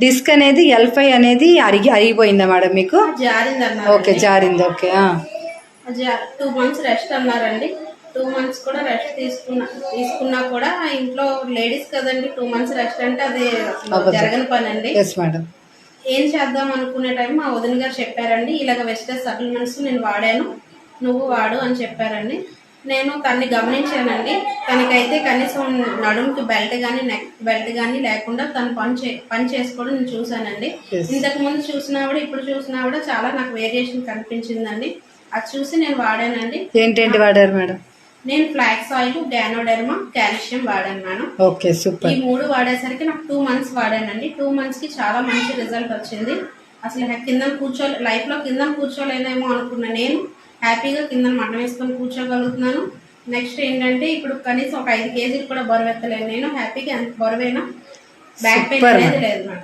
Disc అనేది L5 అనేది అరిగిపోయిందా madam మీకు? ఓకే, జారింది. ఓకే, 2 months రెస్ట్ అన్నారండి. 2 months కూడా రెస్ట్ తీసుకున్నా కూడా ఇంట్లో లేడీస్ కదండి, 2 months రెస్ట్ అంటే అది జరగని పని అండి. ఏం చేద్దాం అనుకునే టైం మా వదిన గారు చెప్పారండి, ఇలాగ వెస్టర్న్ సప్లిమెంట్స్ నేను వాడాను, నువ్వు వాడు అని చెప్పారండి. నేను తన్ని గమనించానండి. తనకైతే కనీసం నడుముకి బెల్ట్ కానీ నెక్ బెల్ట్ కానీ లేకుండా తను పని చేసుకోవడం నేను చూసానండి. ఇంతకు ముందు చూసినా కూడా ఇప్పుడు చూసినా కూడా చాలా నాకు వేరియేషన్ కనిపించిందండి. అది చూసి నేను వాడానండి. ఏంటంటే వాడారు మేడం? నేను ఫ్లాక్స్ ఆయిల్, గ్యానోడెర్మా, కాల్షియం వాడాను మేడం. Okay, super. ఈ 3 వాడేసరికి నాకు 2 months వాడానండి. 2 months కి చాలా మంచి రిజల్ట్ వచ్చింది. అసలు కింద లైఫ్ లో కింద కూర్చోలేనేమో అనుకున్నా నేను హ్యాపీగా కింద మటం వేసుకొని కూర్చోగలుగుతున్నాను. నెక్స్ట్ ఏంటంటే ఇప్పుడు కనీసం ఒక 5 kg కూడా బరువు ఎత్తలేను నేను హ్యాపీగా. ఎంత బరువైనా బ్యాక్ పెయిన్ అనేది లేదు మేడం.